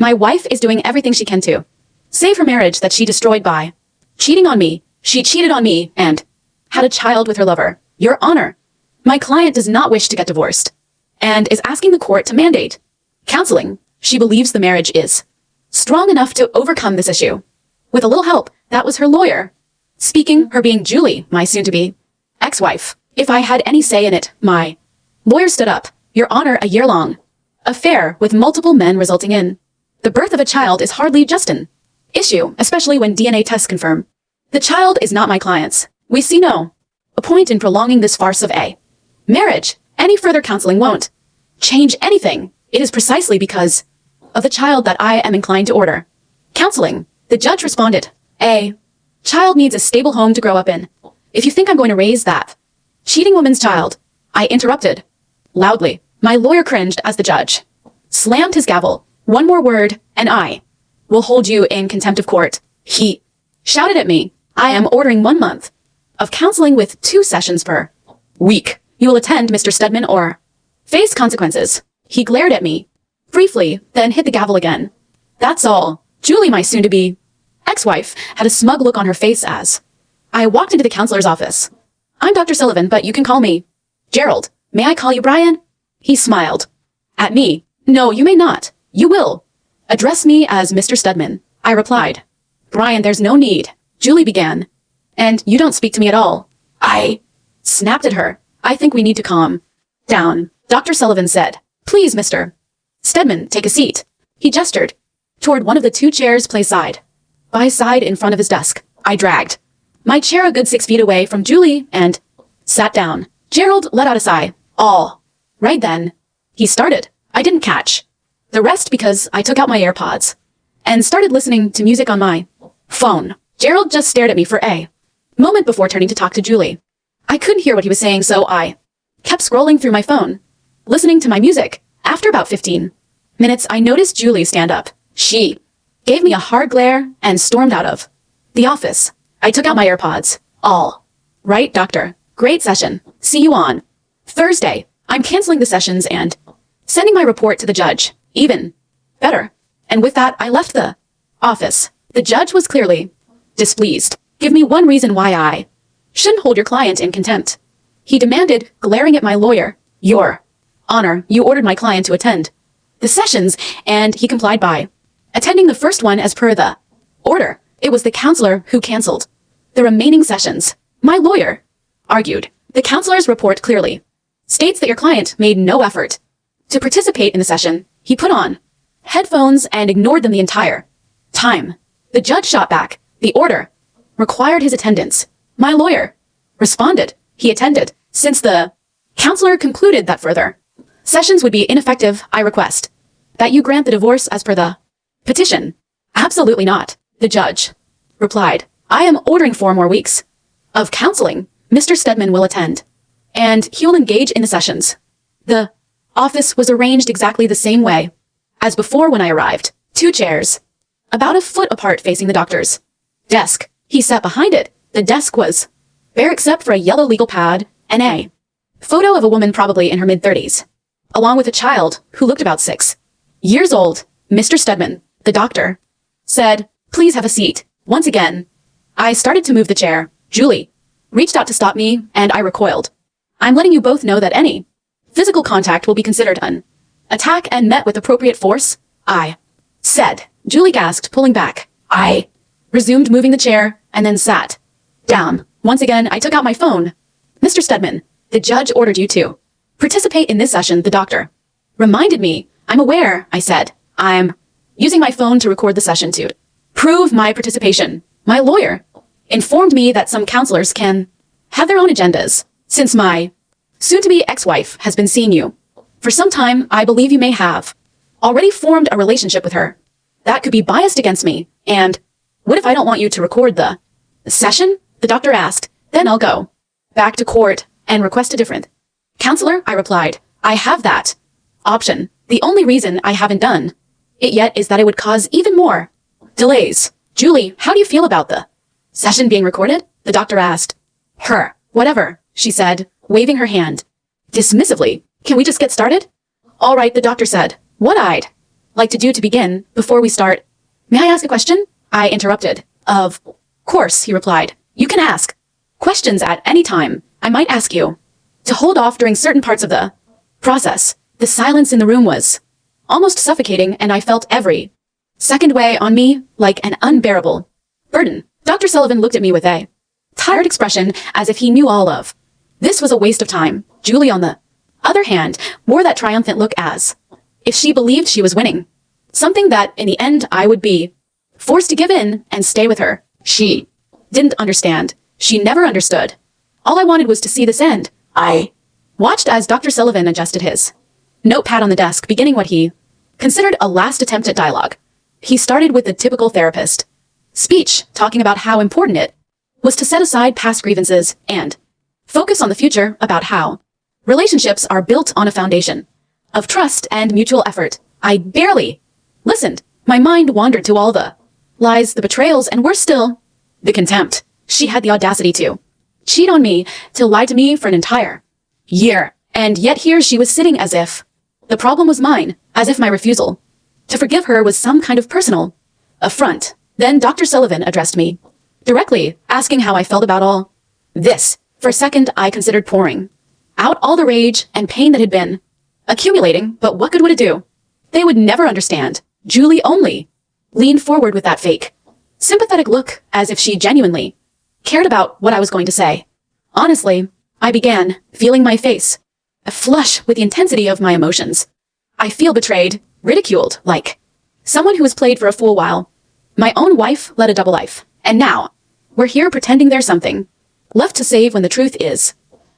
My wife is doing everything she can to save her marriage that she destroyed by cheating on me. She cheated on me and had a child with her lover. Your Honor, my client does not wish to get divorced and is asking the court to mandate counseling. She believes the marriage is strong enough to overcome this issue. With a little help, that was her lawyer speaking, her being Julie, my soon-to-be ex-wife. If I had any say in it, my lawyer stood up. Your Honor, a year-long affair with multiple men resulting in the birth of a child is hardly just an issue, especially when DNA tests confirm the child is not my client's. We see no point in prolonging this farce of a marriage. Any further counseling won't change anything. It is precisely because of the child that I am inclined to order counseling. The judge responded, a child needs a stable home to grow up in. If you think I'm going to raise that cheating woman's child, I interrupted loudly. My lawyer cringed as the judge slammed his gavel. One more word, and I will hold you in contempt of court. He shouted at me. I am ordering 1 month of counseling with 2 sessions per week. You will attend, Mr. Stedman, or face consequences. He glared at me briefly, then hit the gavel again. That's all. Julie, my soon-to-be ex-wife, had a smug look on her face as I walked into the counselor's office. I'm Dr. Sullivan, but you can call me Gerald. May I call you Brian? He smiled at me. No, you may not. You will address me as Mr. Stedman. I replied. Brian, there's no need. Julie began. And you don't speak to me at all. I snapped at her. I think we need to calm down. Dr. Sullivan said. Please, Mr. Stedman, take a seat. He gestured toward one of the 2 chairs placed side by side in front of his desk. I dragged my chair a good 6 feet away from Julie and sat down. Gerald let out a sigh. All right then. He started. I didn't catch the rest because I took out my AirPods and started listening to music on my phone. Gerald just stared at me for a moment before turning to talk to Julie. I couldn't hear what he was saying, so I kept scrolling through my phone, listening to my music. After about 15 minutes, I noticed Julie stand up. She gave me a hard glare and stormed out of the office. I took out my AirPods. All right, doctor. Great session. See you on Thursday. I'm canceling the sessions and sending my report to the judge. Even better. And with that, I left the office. The judge was clearly displeased. Give me one reason why I shouldn't hold your client in contempt. He demanded, glaring at my lawyer. Your Honor, you ordered my client to attend the sessions, and he complied by attending the first one as per the order. It was the counselor who canceled the remaining sessions. My lawyer argued. The counselor's report clearly states that your client made no effort to participate in the session. He put on headphones and ignored them the entire time. The judge shot back. The order required his attendance. My lawyer responded. He attended. Since the counselor concluded that further sessions would be ineffective, I request that you grant the divorce as per the petition. Absolutely not. The judge replied. I am ordering 4 more weeks of counseling. Mr. Stedman will attend, and he'll engage in the sessions. The office was arranged exactly the same way as before when I arrived. 2 chairs, about a foot apart facing the doctor's desk. He sat behind it. The desk was bare except for a yellow legal pad and a photo of a woman probably in her mid-30s, along with a child who looked about 6 years old. Mr. Stedman, the doctor, said, please have a seat. Once again, I started to move the chair. Julie reached out to stop me, and I recoiled. I'm letting you both know that any physical contact will be considered an attack and met with appropriate force, I said. Julie gasped, pulling back. I resumed moving the chair and then sat down. Once again, I took out my phone. Mr. Stedman, the judge ordered you to participate in this session, the doctor reminded me. I'm aware, I said. I'm using my phone to record the session to prove my participation. My lawyer informed me that some counselors can have their own agendas. Since my soon-to-be ex-wife has been seeing you for some time, I believe you may have already formed a relationship with her that could be biased against me. And what if I don't want you to record the session? The doctor asked. Then I'll go back to court and request a different counselor, I replied. I have that option. The only reason I haven't done it yet is that it would cause even more delays. Julie, how do you feel about the session being recorded? The doctor asked. Her. Whatever, she said, waving her hand dismissively. Can we just get started? All right, the doctor said. What I'd like to do to begin before we start? May I ask a question? I interrupted. Of course, he replied. You can ask questions at any time. I might ask you to hold off during certain parts of the process. The silence in the room was almost suffocating, and I felt every second weigh on me like an unbearable burden. Dr. Sullivan looked at me with a tired expression, as if he knew all of this was a waste of time. Julie, on the other hand, wore that triumphant look as if she believed she was winning, something that in the end I would be forced to give in and stay with her. She didn't understand. She never understood. All I wanted was to see this end. I watched as Dr. Sullivan adjusted his notepad on the desk, beginning what he considered a last attempt at dialogue. He started with the typical therapist speech, talking about how important it was to set aside past grievances and focus on the future, about how relationships are built on a foundation of trust and mutual effort. I barely listened. My mind wandered to all the lies, the betrayals, and worse still, the contempt. She had the audacity to cheat on me, to lie to me for an entire year. And yet here she was sitting as if the problem was mine, as if my refusal to forgive her was some kind of personal affront. Then Dr. Sullivan addressed me directly, asking how I felt about all this. For a second, I considered pouring out all the rage and pain that had been accumulating, but what good would it do? They would never understand. Julie only leaned forward with that fake, sympathetic look, as if she genuinely cared about what I was going to say. Honestly, I began feeling my face flush with the intensity of my emotions. I feel betrayed, ridiculed, like someone who was played for a fool while my own wife led a double life. And now, we're here pretending there's something left to save when the truth is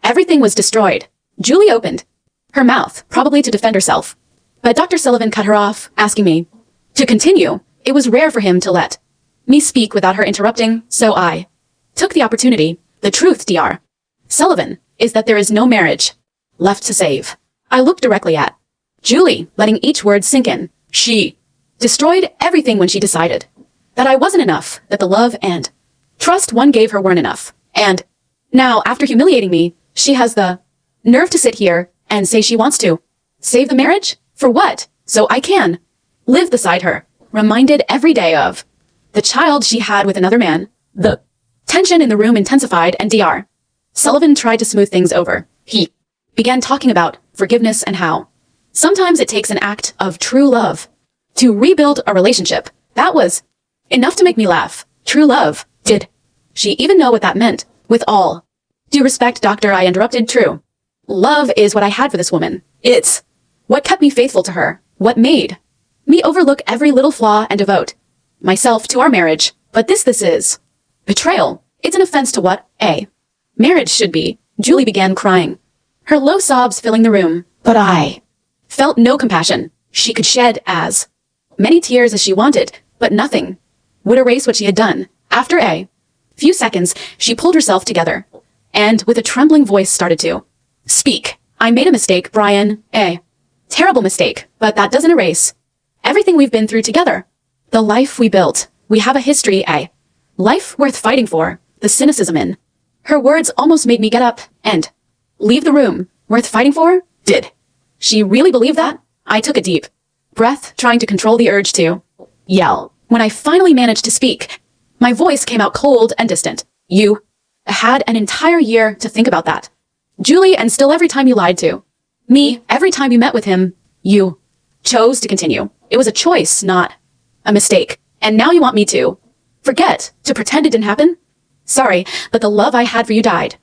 everything was destroyed. Julie opened her mouth, probably to defend herself, but Dr. Sullivan cut her off, asking me to continue. It was rare for him to let me speak without her interrupting, so I took the opportunity. The truth, Dr. Sullivan, is that there is no marriage left to save. I looked directly at Julie, letting each word sink in. She destroyed everything when she decided that I wasn't enough, that the love and trust one gave her weren't enough. And now, after humiliating me, she has the nerve to sit here and say she wants to save the marriage? For what? So I can live beside her, reminded every day of the child she had with another man. The tension in the room intensified, and Dr. Sullivan tried to smooth things over. He began talking about forgiveness and how sometimes it takes an act of true love to rebuild a relationship. That was enough to make me laugh. True love. Did she even know what that meant? With all due respect, doctor, I interrupted. True love is what I had for this woman. It's what kept me faithful to her, what made me overlook every little flaw and devote myself to our marriage. But this is betrayal. It's an offense to what a marriage should be. Julie began crying, her low sobs filling the room, but I felt no compassion. She could shed as many tears as she wanted, but nothing would erase what she had done. After a few seconds, she pulled herself together and with a trembling voice started to speak. I made a mistake, Brian, a terrible mistake, but that doesn't erase everything we've been through together. The life we built. We have a history, a life worth fighting for. The cynicism in her words almost made me get up and leave the room. Worth fighting for? Did she really believe that? I took a deep breath, trying to control the urge to yell. When I finally managed to speak, my voice came out cold and distant. You had an entire year to think about that, Julie, and still every time you lied to me, every time you met with him, you chose to continue. It was a choice, not a mistake. And now you want me to forget, to pretend it didn't happen? Sorry, but the love I had for you died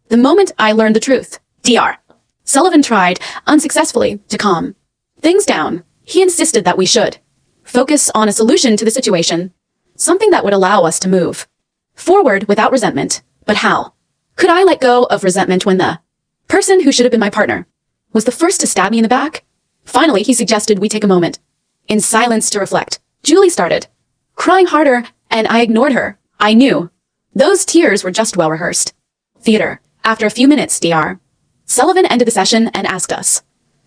the moment I learned the truth. Dr. Sullivan tried, unsuccessfully, to calm things down. He insisted that we should focus on a solution to the situation, something that would allow us to move forward without resentment. But how could I let go of resentment when the person who should have been my partner was the first to stab me in the back? Finally, he suggested we take a moment in silence to reflect. Julie started crying harder, and I ignored her. I knew those tears were just well-rehearsed theater. After a few minutes, Dr. Sullivan ended the session and asked us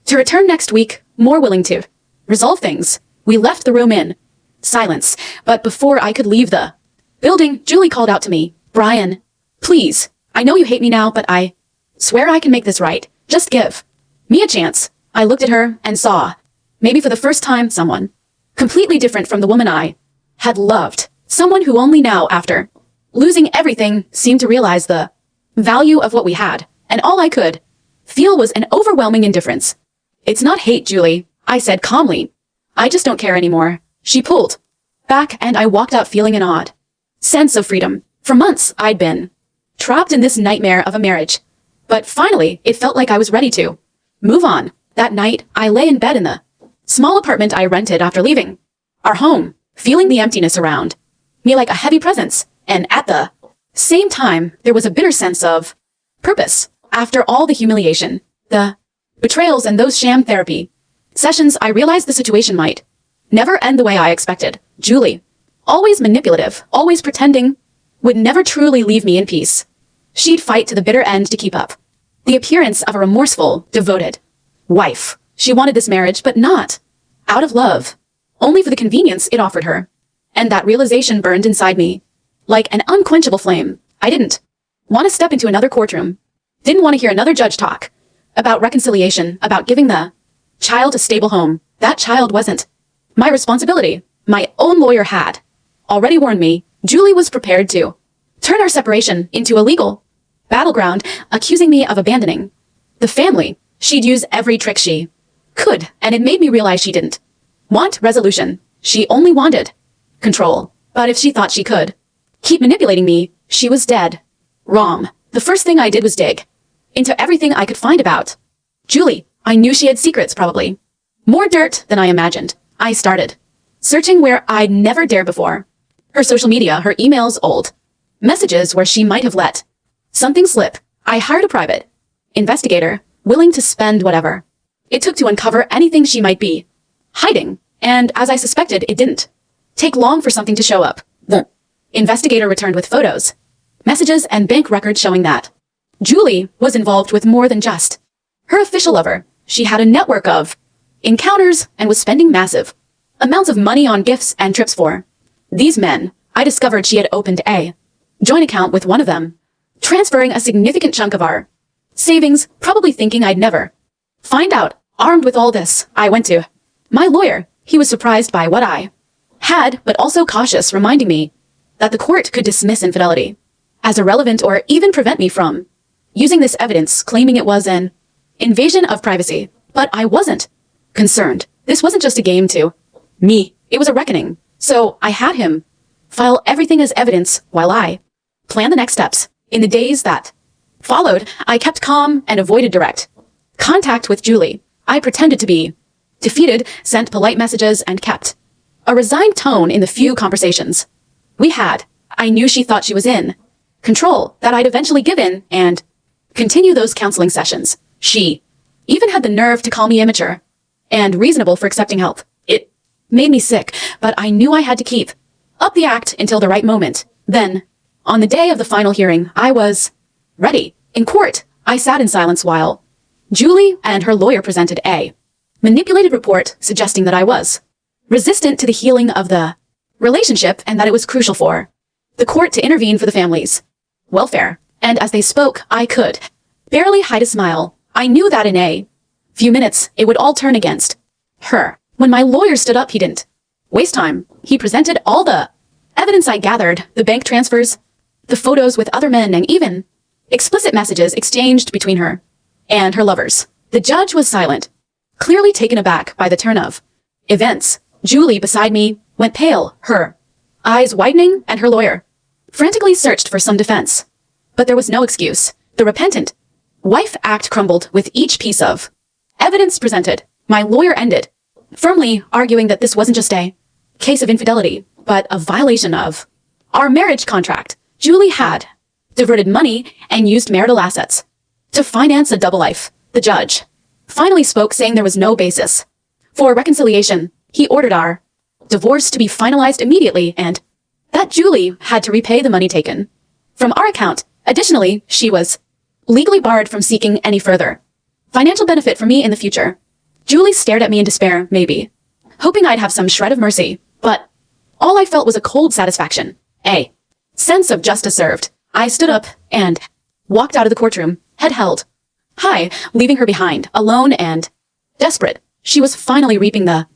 to return next week, more willing to resolve things. We left the room in silence, but before I could leave the building, Julie called out to me, Brian, please, I know you hate me now, but I swear I can make this right. Just give me a chance. I looked at her and saw, maybe for the first time, someone Completely different from the woman I had loved. Someone who only now, after losing everything, seemed to realize the value of what we had. And all I could feel was an overwhelming indifference. It's not hate, Julie, I said calmly. I just don't care anymore. She pulled back and I walked out feeling an odd sense of freedom. For months, I'd been trapped in this nightmare of a marriage. But finally, it felt like I was ready to move on. That night, I lay in bed in the small apartment I rented after leaving our home, feeling the emptiness around me like a heavy presence. And at the same time, there was a bitter sense of purpose. After all the humiliation, the betrayals, and those sham therapy sessions, I realized the situation might never end the way I expected. Julie, always manipulative, always pretending, would never truly leave me in peace. She'd fight to the bitter end to keep up the appearance of a remorseful, devoted wife. She wanted this marriage, but not out of love, only for the convenience it offered her. And that realization burned inside me like an unquenchable flame. I didn't want to step into another courtroom, didn't want to hear another judge talk about reconciliation, about giving the child a stable home. That child wasn't my responsibility. My own lawyer had already warned me. Julie was prepared to turn our separation into a legal battleground, accusing me of abandoning the family. She'd use every trick she could, and it made me realize she didn't want resolution. She only wanted control. But if she thought she could keep manipulating me, she was dead wrong. The first thing I did was dig into everything I could find about Julie. I knew she had secrets, probably more dirt than I imagined. I started searching where I'd never dared before. Her social media, her emails, old messages where she might have let something slip. I hired a private investigator, willing to spend whatever it took to uncover anything she might be hiding. And as I suspected, it didn't take long for something to show up. The investigator returned with photos, messages, and bank records showing that Julie was involved with more than just her official lover. She had a network of encounters and was spending massive amounts of money on gifts and trips for these men. I discovered she had opened a joint account with one of them, transferring a significant chunk of our savings, probably thinking I'd never find out. Armed with all this, I went to my lawyer. He was surprised by what I had, but also cautious, reminding me that the court could dismiss infidelity as irrelevant or even prevent me from using this evidence, claiming it was an invasion of privacy. But I wasn't concerned. This wasn't just a game to me. It was a reckoning. So I had him file everything as evidence while I planned the next steps. In the days that followed, I kept calm and avoided direct contact with Julie. I pretended to be defeated, sent polite messages, and kept a resigned tone in the few conversations we had. I knew she thought she was in control, that I'd eventually give in and continue those counseling sessions. She even had the nerve to call me immature and reasonable for accepting help. It made me sick, but I knew I had to keep up the act until the right moment. Then, on the day of the final hearing, I was ready. In court, I sat in silence while Julie and her lawyer presented a manipulated report suggesting that I was resistant to the healing of the relationship and that it was crucial for the court to intervene for the family's welfare. And as they spoke, I could barely hide a smile. I knew that in a few minutes, it would all turn against her. When my lawyer stood up, he didn't waste time. He presented all the evidence I gathered, the bank transfers, the photos with other men, and even explicit messages exchanged between her and her lovers. The judge was silent, clearly taken aback by the turn of events. Julie beside me went pale, her eyes widening, and her lawyer frantically searched for some defense. But there was no excuse. The repentant wife act crumbled with each piece of evidence presented. My lawyer ended, firmly arguing that this wasn't just a case of infidelity, but a violation of our marriage contract. Julie had diverted money and used marital assets to finance a double life. The judge finally spoke, saying there was no basis for reconciliation. He ordered our divorce to be finalized immediately and that Julie had to repay the money taken from our account. Additionally, she was legally barred from seeking any further financial benefit from me in the future. Julie stared at me in despair, maybe hoping I'd have some shred of mercy, but all I felt was a cold satisfaction, a sense of justice served. I stood up and walked out of the courtroom, head held high, leaving her behind, alone and desperate. She was finally reaping the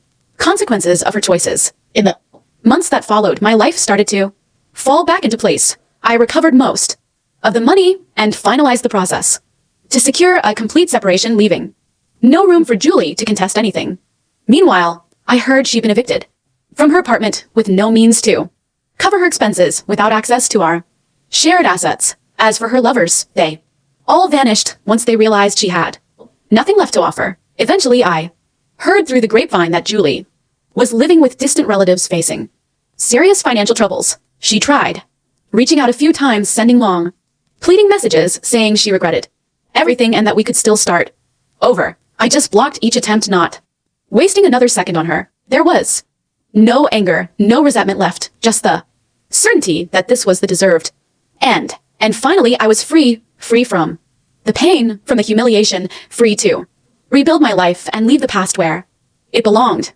consequences of her choices. In the months that followed, my life started to fall back into place. I recovered most of the money and finalized the process to secure a complete separation, leaving no room for Julie to contest anything. Meanwhile, I heard she'd been evicted from her apartment with no means to cover her expenses without access to our shared assets. As for her lovers, they all vanished once they realized she had nothing left to offer. Eventually, I heard through the grapevine that Julie was living with distant relatives facing serious financial troubles. She tried reaching out a few times, sending long, pleading messages saying she regretted everything and that we could still start over. I just blocked each attempt, not wasting another second on her. There was no anger, no resentment left, just the certainty that this was the deserved end. And finally, I was free from the pain, from the humiliation, free to rebuild my life and leave the past where it belonged.